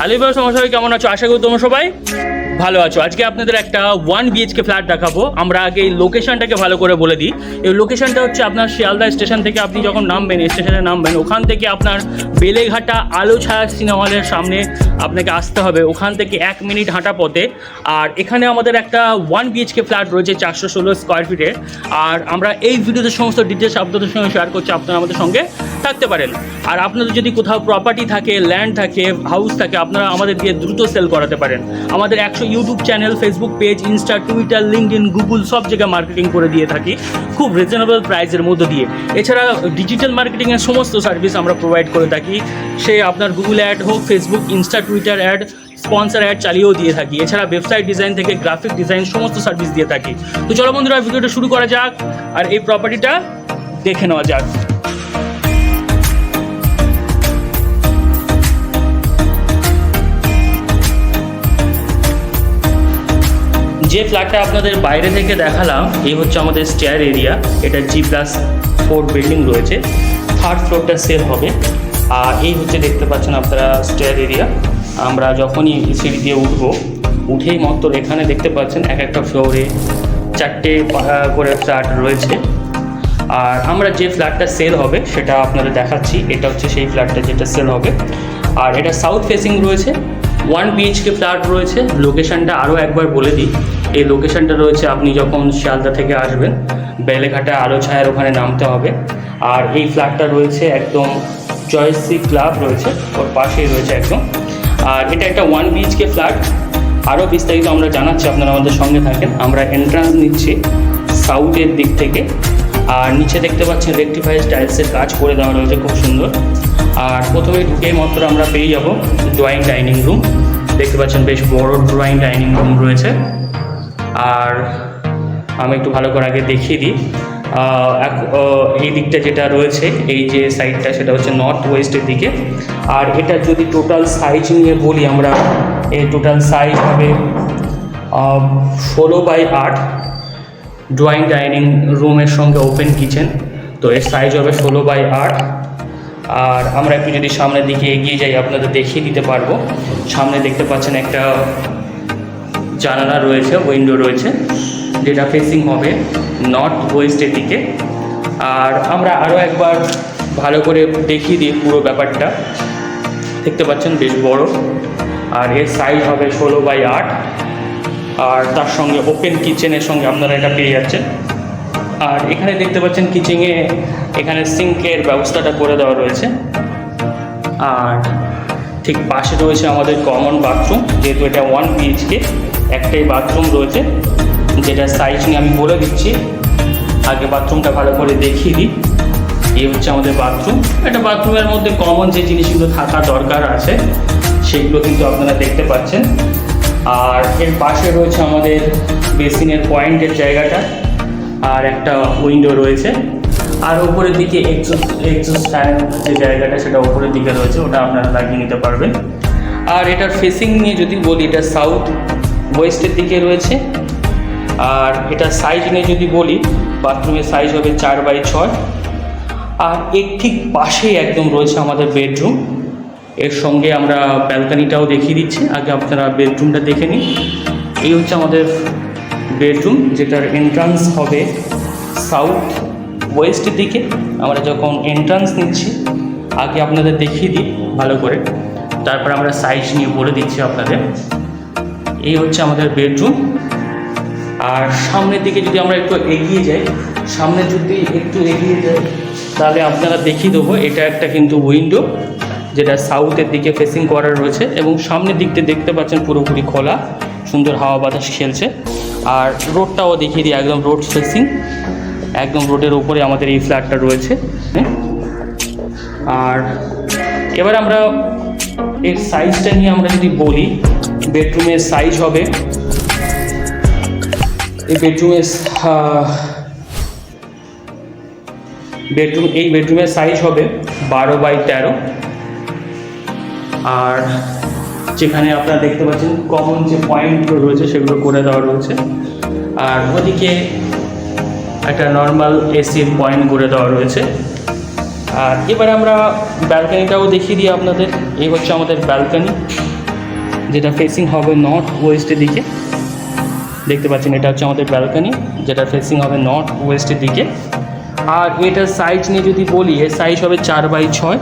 Hello এবার সবাই কেমন আছো? আশা করি তোমরা সবাই ভালো আছো। আজকে আপনাদের একটা 1 BHK ফ্ল্যাট দেখাবো। আমরা আগে এই লোকেশনটাকে ভালো করে বলে দিই। এই লোকেশনটা হচ্ছে আপনার শিয়ালদা স্টেশন থেকে আপনি যখন নামবেন, স্টেশনে নামবেন, ওখান থেকে আপনার বেলেঘাটা আলো ছায়া সিনেমা হলের সামনে আপনাকে আসতে হবে। ওখান থেকে 1 মিনিট হাঁটা পথে। আর এখানে আমাদের একটা 1 BHK ফ্ল্যাট রয়েছে 416 স্কোয়ার ফিটের। আর আমরা এই ভিডিওতে সমস্ত ডিটেলস আপনাদের সঙ্গে শেয়ার করছি, আপনারা আমাদের সঙ্গে থাকতে পারেন। আর আপনাদের যদি কোথাও প্রপার্টি থাকে, ল্যান্ড থাকে, হাউস থাকে, আপনারা আমাদের দিয়ে দ্রুত সেল করাতে পারেন। আমাদের 100 YouTube channel, Facebook page, Insta, Twitter, LinkedIn, Google সব জায়গায় মার্কেটিং করে দিয়ে থাকি খুব রিজনেবল প্রাইসের মধ্যে দিয়ে। এছাড়া ডিজিটাল মার্কেটিংয়ের সমস্ত সার্ভিস আমরা প্রোভাইড করে থাকি। সে আপনার গুগল অ্যাড হোক, Facebook, Insta, Twitter ad, sponsor ad চালিয়েও দিয়ে থাকি। এছাড়া ওয়েবসাইট ডিজাইন থেকে গ্রাফিক ডিজাইন সমস্ত সার্ভিস দিয়ে থাকি। তো চলো বন্ধুরা, ভিডিওটা শুরু করা যাক আর এই প্রপার্টিটা দেখে নেওয়া যাক। যে ফ্ল্যাটটা আপনাদের বাইরে থেকে দেখালাম, এই হচ্ছে আমাদের স্টেয়ার এরিয়া। এটা G+4 বিল্ডিং রয়েছে, 3rd ফ্লোরটা সেল হবে। আর এই হচ্ছে দেখতে পাচ্ছেন আপনারা স্টেয়ার এরিয়া। আমরা যখনই সিঁড়ি দিয়ে উঠেই মাত্র এখানে দেখতে পাচ্ছেন এক একটা ফ্লোরে 4টে করে ফ্ল্যাট রয়েছে। আর আমরা যে ফ্ল্যাটটা সেল হবে সেটা আপনাদের দেখাচ্ছি। এটা হচ্ছে সেই ফ্ল্যাটটা যেটা সেল হবে। আর এটা সাউথ ফেসিং রয়েছে, 1 BHK ফ্ল্যাট রয়েছে। লোকেশানটা আরও একবার বলে দিই। এই লোকেশানটা রয়েছে আপনি যখন শিয়ালদা থেকে আসবেন, বেলেঘাটা আলো ছায়ার ওখানে নামতে হবে। আর এই ফ্ল্যাটটা রয়েছে একদম জয়শ্রী ক্লাব রয়েছে, ওর পাশেই রয়েছে একদম। আর এটা একটা 1 BHK ফ্ল্যাট। আরও বিস্তারিত আমরা জানাচ্ছি, আপনারা আমাদের সঙ্গে থাকেন। আমরা এন্ট্রান্স নিচ্ছি সাউথের দিক থেকে। আর নিচে দেখতে পাচ্ছেন রেকটিফাইড টাইলসের কাজ করে দেওয়া রয়েছে, খুব সুন্দর। আর প্রথমে ঢুকেই মাত্র আমরা পেয়ে যাব ড্রয়িং ডাইনিং রুম। দেখতে পাচ্ছেন বেশ বড় ড্রয়িং ডাইনিং রুম রয়েছে। আর আমি একটু ভালো করে আগে দেখিয়ে দিই। এই দিকটা যেটা রয়েছে, এই যে সাইডটা, সেটা হচ্ছে নর্থ ওয়েস্টের দিকে। আর এটা যদি টোটাল সাইজ নিয়ে বলি আমরা, এই টোটাল সাইজ হবে 16x8 ড্রয়িং ডাইনিং রুমের সঙ্গে ওপেন কিচেন। তো এর সাইজ হবে 16x8। আর আমরা একটু যদি সামনের দিকে এগিয়ে যাই আপনাদের দেখিয়ে দিতে পারবো। সামনে দেখতে পাচ্ছেন একটা জানালা রয়েছে, উইন্ডো রয়েছে, যেটা ফেসিং হবে নর্থ ওয়েস্টের দিকে। আর আমরা আরও একবার ভালো করে দেখিয়ে দিই পুরো ব্যাপারটা। দেখতে পাচ্ছেন বেশ বড়। আর এর সাইজ হবে 16x8। আর তার সঙ্গে ওপেন কিচেনের সঙ্গে আপনারা এটা পেয়ে যাচ্ছেন। আর এখানে দেখতে পাচ্ছেন কিচেনে এখানে সিঙ্কের ব্যবস্থাটা করে দেওয়া রয়েছে। আর ঠিক পাশে রয়েছে আমাদের কমন বাথরুম। যেহেতু এটা 1 BHK, একটাই বাথরুম রয়েছে, যেটা সাইজ নিয়ে আমি বলে দিচ্ছি। আগে বাথরুমটা ভালো করে দেখিয়ে দিই। এই হচ্ছে আমাদের বাথরুম। এটা বাথরুমের মধ্যে কমন যে জিনিসগুলো থাকা দরকার আছে সেগুলো কিন্তু আপনারা দেখতে পাচ্ছেন। আর এর পাশে রয়েছে আমাদের বেসিনের পয়েন্টের জায়গাটা। আর একটা উইন্ডো রয়েছে। আর উপরের দিকে এক্সস্ট ফ্যান যে জায়গাটা, সেটা উপরের দিকে রয়েছে, ওটা আপনারা লাগিয়ে নিতে পারবেন। আর এটার ফেসিং নিয়ে যদি বলি, এটা সাউথ ওয়েস্টের দিকে রয়েছে। আর এটা সাইজ নিয়ে যদি বলি, বাথরুমের সাইজ হবে 4x6। আর এর ঠিক পাশেই একদম রয়েছে আমাদের বেডরুম। এর সঙ্গে আমরা ব্যালকানিটাও দেখিয়ে দিচ্ছি। আগে আপনারা বেডরুমটা দেখে নিন। এই হচ্ছে আমাদের বেডরুম, যেটার এন্ট্রান্স হবে সাউথ ওয়েস্টের দিকে। আমরা যখন এন্ট্রান্স নিচ্ছি, আগে আপনাদের দেখিয়ে দিই ভালো করে, তারপর আমরা সাইজ নিয়ে বলে দিচ্ছি আপনাদের। এই হচ্ছে আমাদের বেডরুম। আর সামনের দিকে যদি আমরা একটু এগিয়ে যাই, সামনে যদি একটু এগিয়ে যাই তাহলে আপনারা দেখিয়ে দেবো, এটা একটা কিন্তু উইন্ডো, যেটা সাউথের দিকে ফেসিং করা রয়েছে। এবং সামনের দিকটা দেখতে পাচ্ছেন পুরোপুরি খোলা, সুন্দর হাওয়া বাতাস খেলছে। আর রোডটাও দেখিয়ে দিই, একদম রোড ফেসিং, একদম রোডের উপরে আমাদের এই ফ্ল্যাটটা রয়েছে। আর এবার আমরা এর সাইজটা নিয়ে আমরা যদি বলি, বেডরুমের সাইজ হবে, এই বেডরুমের সাইজ হবে 12x13। আর যেখানে আপনারা দেখতে পাচ্ছেন কমন যে পয়েন্টগুলো রয়েছে সেগুলো করে দেওয়া রয়েছে। আর ওদিকে একটা নর্মাল এসির পয়েন্ট করে দেওয়া রয়েছে। আর এবার আমরা ব্যালকানিটাও দেখিয়ে দিই আপনাদের। এই হচ্ছে আমাদের ব্যালকানি। যেটা ফেসিং হবে নর্থ ওয়েস্টের দিকে। দেখতে পাচ্ছেন এটা হচ্ছে আমাদের ব্যালকনি, যেটা ফেসিং হবে নর্থ ওয়েস্টের দিকে। আর এটার সাইজ নিয়ে যদি বলি, এর সাইজ হবে 4x6।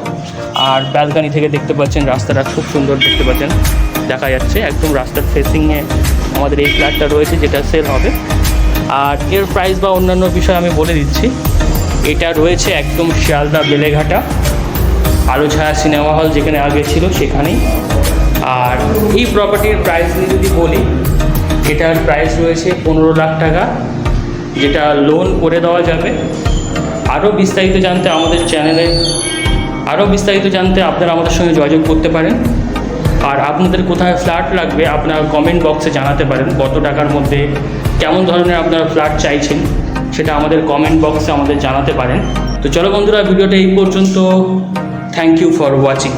আর ব্যালকনি থেকে দেখতে পাচ্ছেন রাস্তাটা খুব সুন্দর দেখতে পাচ্ছেন, দেখা যাচ্ছে একদম রাস্তার ফেসিংয়ে আমাদের এই ফ্ল্যাটটা রয়েছে, যেটা সেল হবে। আর এর প্রাইস বা অন্যান্য বিষয় আমি বলে দিচ্ছি। এটা রয়েছে একদম শিয়ালদা বেলেঘাটা আলো ছায়া সিনেমা হল যেখানে আগে ছিল সেখানেই। আর এই প্রপার্টির প্রাইস নিয়ে যদি বলি, এটার প্রাইস রয়েছে 15 লাখ টাকা, যেটা লোন করে দেওয়া যাবে। আরও বিস্তারিত জানতে আপনারা আমাদের সঙ্গে যোগাযোগ করতে পারেন। আর আপনাদের কোথায় ফ্ল্যাট লাগবে আপনারা কমেন্ট বক্সে জানাতে পারেন, কত টাকার মধ্যে কেমন ধরনের আপনারা ফ্ল্যাট চাইছেন সেটা আমাদের কমেন্ট বক্সে আমাদের জানাতে পারেন। তো চলো বন্ধুরা, ভিডিওটা এই পর্যন্ত। Thank you for watching.